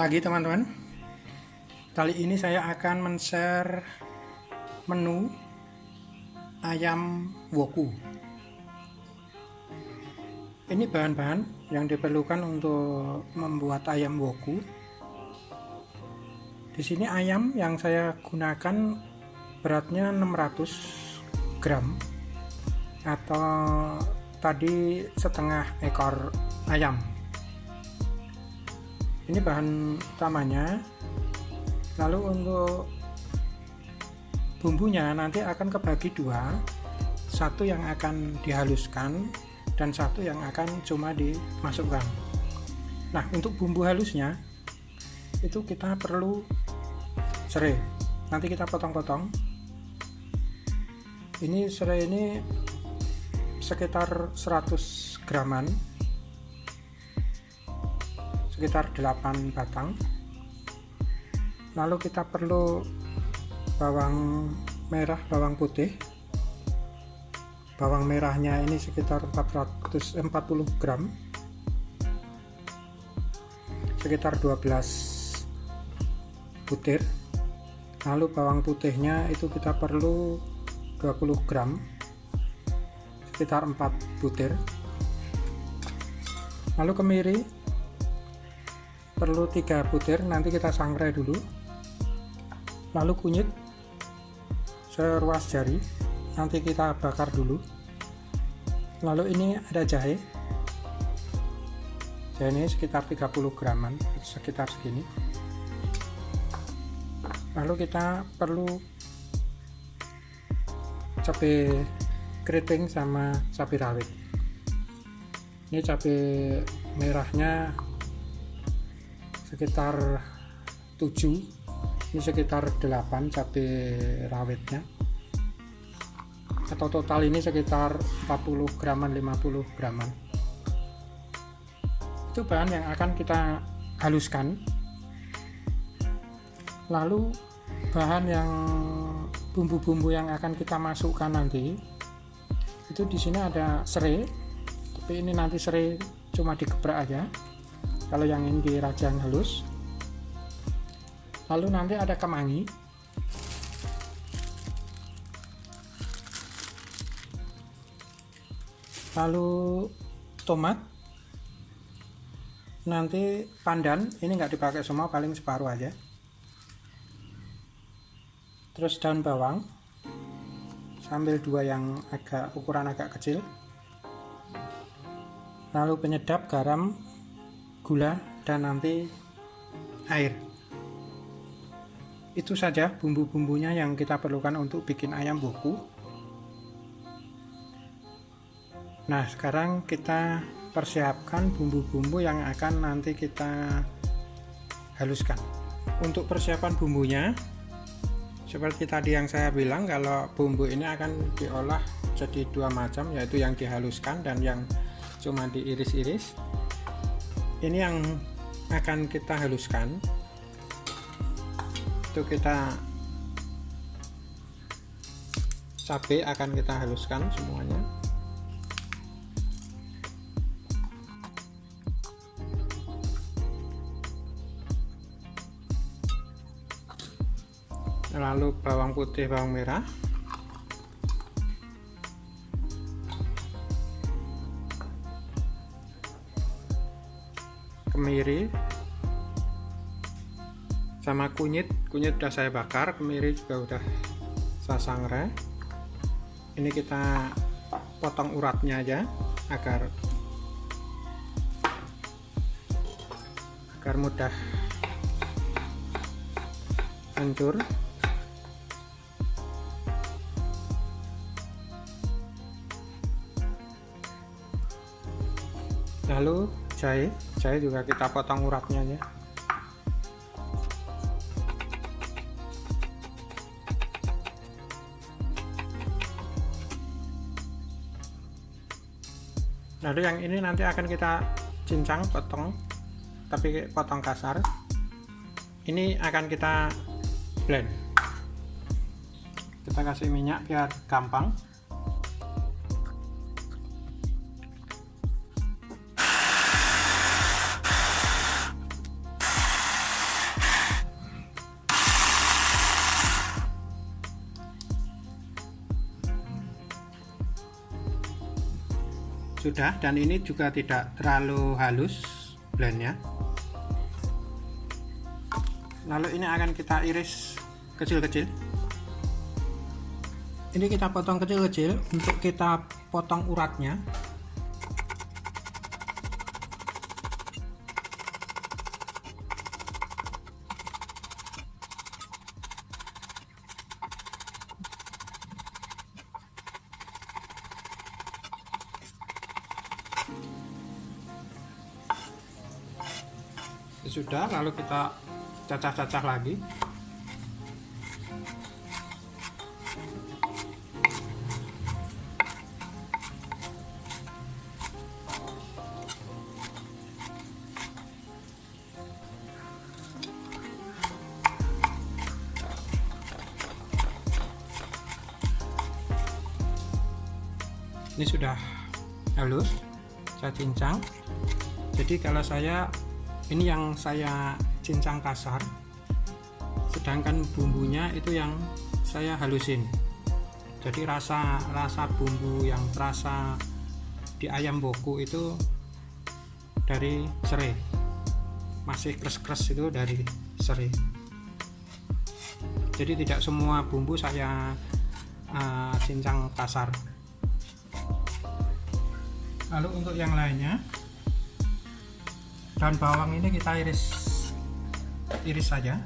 lagi teman-teman. Kali ini saya akan men-share menu ayam woku. Ini bahan-bahan yang diperlukan untuk membuat ayam woku. Di sini ayam yang saya gunakan beratnya 600 gram atau tadi setengah ekor ayam. Ini bahan utamanya. Lalu untuk bumbunya nanti akan kebagi dua, satu yang akan dihaluskan dan satu yang akan cuma dimasukkan. Nah, untuk bumbu halusnya itu kita perlu serai. Nanti kita potong-potong. Ini serai ini sekitar 100 graman, sekitar 8 batang. Lalu kita perlu bawang merah, bawang putih. Bawang merahnya ini sekitar 440 gram, sekitar 12 butir. Lalu bawang putihnya itu kita perlu 20 gram, sekitar 4 butir. Lalu kemiri perlu 3 butir, nanti kita sangrai dulu. Lalu kunyit seruas jari, nanti kita bakar dulu. Lalu ini ada jahe. Jahe ini sekitar 30 graman, sekitar segini. Lalu kita perlu cabai keriting sama cabai rawit. Ini cabai merahnya sekitar 7, ini sekitar 8 cabai rawitnya, atau total ini sekitar 40 graman, 50 graman. Itu bahan yang akan kita haluskan. Lalu bahan yang bumbu-bumbu yang akan kita masukkan nanti itu di sini ada serai, tapi ini nanti serai cuma digebrak aja kalau yang ini dirajang halus. Lalu nanti ada kemangi, lalu tomat, nanti pandan, ini nggak dipakai semua, paling separuh aja. Terus daun bawang, sambil 2 yang ukuran agak kecil. Lalu penyedap, garam, gula, dan nanti air. Itu saja bumbu-bumbunya yang kita perlukan untuk bikin ayam woku. Nah, sekarang kita persiapkan bumbu-bumbu yang akan nanti kita haluskan. Untuk persiapan bumbunya, seperti tadi yang saya bilang, kalau bumbu ini akan diolah jadi 2 macam, yaitu yang dihaluskan dan yang cuma diiris-iris. Ini yang akan kita haluskan. Itu kita cabai akan kita haluskan semuanya. Lalu bawang putih, bawang merah, kemiri, sama kunyit udah saya bakar, kemiri juga udah saya sangrai. Ini kita potong uratnya aja agar mudah hancur. Lalu jahe juga kita potong uratnya aja. Lalu yang ini nanti akan kita cincang, potong, tapi potong kasar. Ini akan kita blend. Kita kasih minyak biar gampang. sudah, dan ini juga tidak terlalu halus blendnya. Lalu ini akan kita iris kecil-kecil. Ini kita potong kecil-kecil untuk kita potong uratnya. Sudah, lalu kita cacah-cacah lagi. Ini sudah halus, saya cincang. Jadi kalau ini yang saya cincang kasar, sedangkan bumbunya itu yang saya halusin. Jadi rasa bumbu yang terasa di ayam boku itu dari serai, masih kres-kres itu dari serai. Jadi tidak semua bumbu saya cincang kasar. Lalu untuk yang lainnya, daun bawang ini kita iris saja.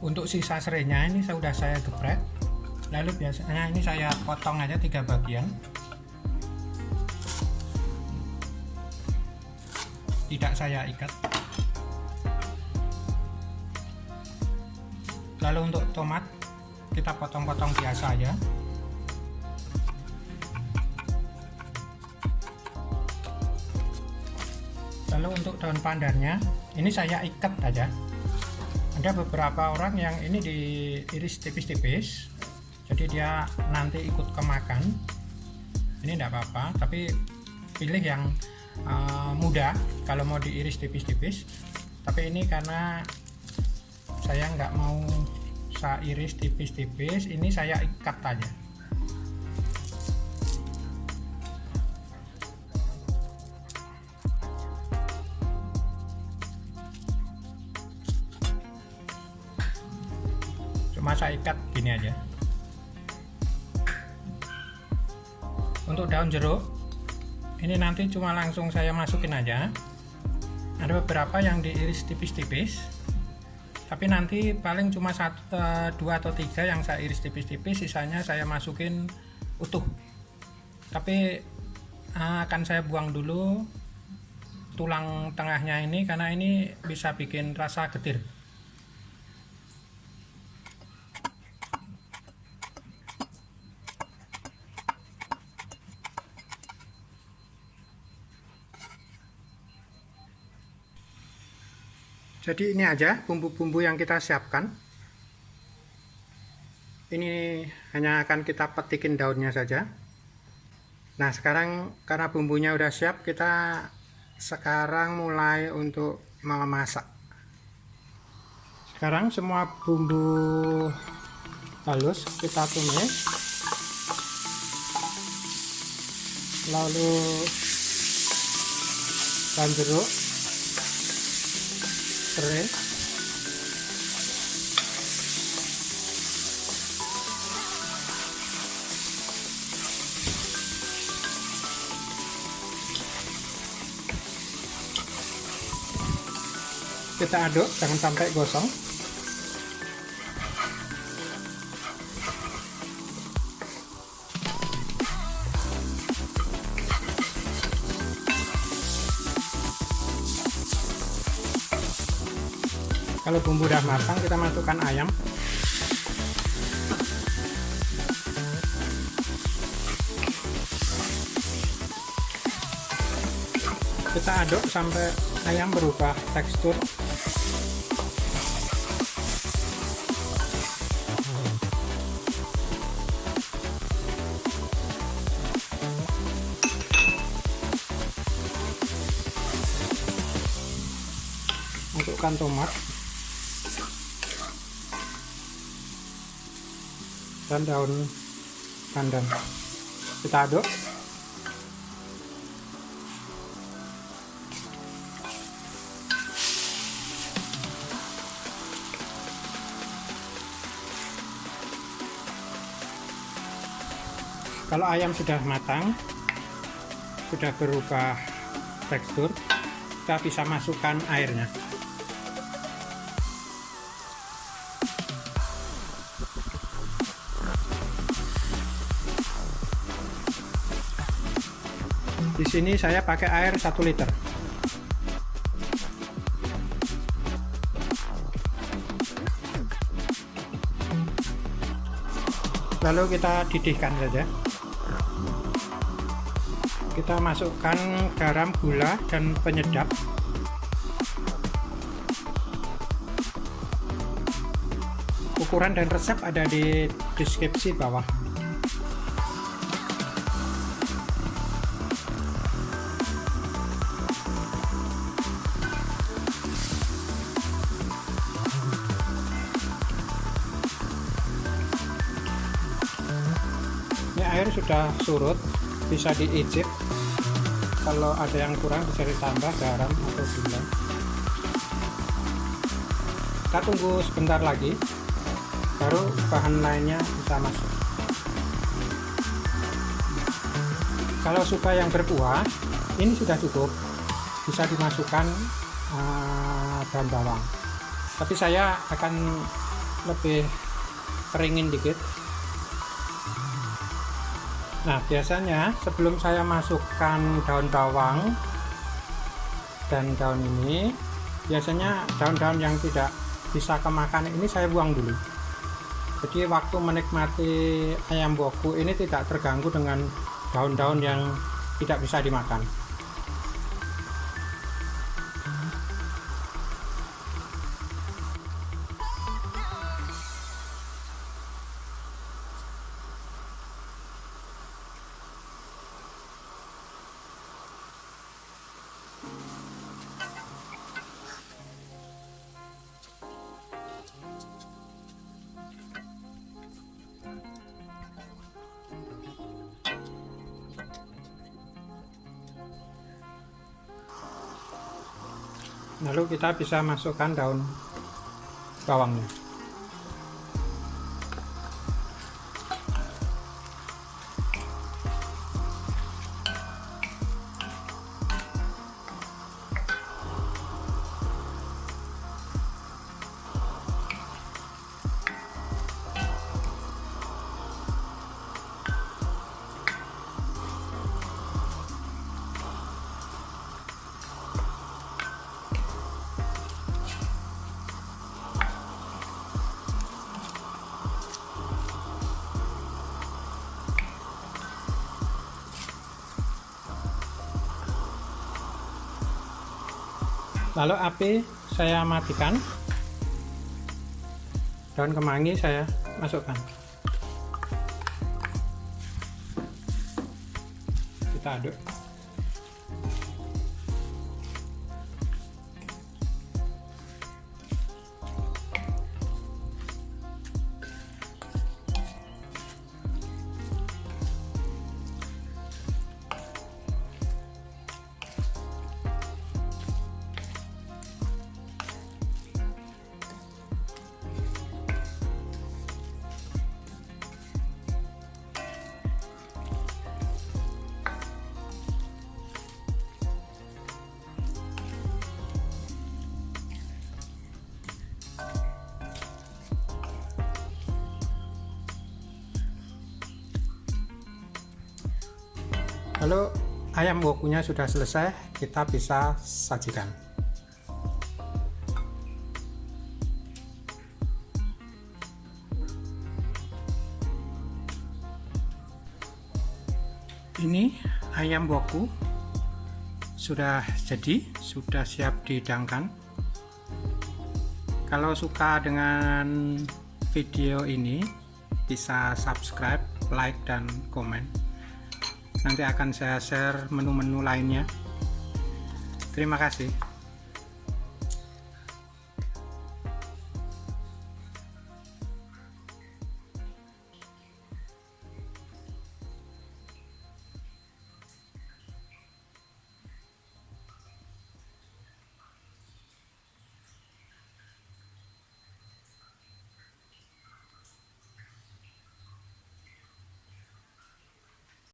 Untuk sisa serainya ini sudah saya geprek. Lalu biasanya ini saya potong aja 3 bagian. Tidak saya ikat. Lalu untuk tomat kita potong-potong biasa aja. Lalu untuk daun pandannya ini saya ikat aja. Ada beberapa orang yang ini diiris tipis-tipis, jadi dia nanti ikut kemakan. Ini tidak apa-apa, tapi pilih yang mudah kalau mau diiris tipis-tipis. Tapi ini karena saya nggak mau saya iris tipis-tipis, ini saya ikat aja. Cuma saya ikat gini aja. Untuk daun jeruk ini nanti cuma langsung saya masukin aja. Ada beberapa yang diiris tipis-tipis, tapi nanti paling cuma 2 atau 3 yang saya iris tipis-tipis, sisanya saya masukin utuh. Tapi akan saya buang dulu tulang tengahnya ini, karena ini bisa bikin rasa getir. Jadi ini aja bumbu-bumbu yang kita siapkan. Ini hanya akan kita petikin daunnya saja. Nah sekarang karena bumbunya udah siap, kita sekarang mulai untuk memasak. Sekarang semua bumbu halus kita tumis, lalu daun jeruk, serai, kita aduk jangan sampai gosong. Kalau bumbu udah matang, kita masukkan ayam. Kita aduk sampai ayam berubah tekstur. masukkan tomat dan daun pandan, kita aduk. Kalau ayam sudah matang, sudah berubah tekstur, kita bisa masukkan airnya. Di sini saya pakai air 1 liter. Lalu kita didihkan saja. Kita masukkan garam, gula, dan penyedap. Ukuran dan resep ada di deskripsi bawah. Ini air sudah surut, bisa diicip. Kalau ada yang kurang bisa ditambah garam atau gula. Kita tunggu sebentar lagi, baru bahan lainnya bisa masuk. Kalau suka yang berkuah, ini sudah cukup, bisa dimasukkan daun bawang. Tapi saya akan lebih keringin dikit. Nah, biasanya sebelum saya masukkan daun bawang dan daun ini, biasanya daun-daun yang tidak bisa kemakan ini saya buang dulu. Jadi waktu menikmati ayam woku ini tidak terganggu dengan daun-daun yang tidak bisa dimakan. Lalu kita bisa masukkan daun bawangnya. Lalu api saya matikan, daun kemangi saya masukkan, kita aduk. Lalu ayam wokunya sudah selesai, kita bisa sajikan. Ini ayam woku sudah jadi, sudah siap dihidangkan. Kalau suka dengan video ini, bisa subscribe, like, dan komen. Nanti akan saya share menu-menu lainnya. Terima kasih.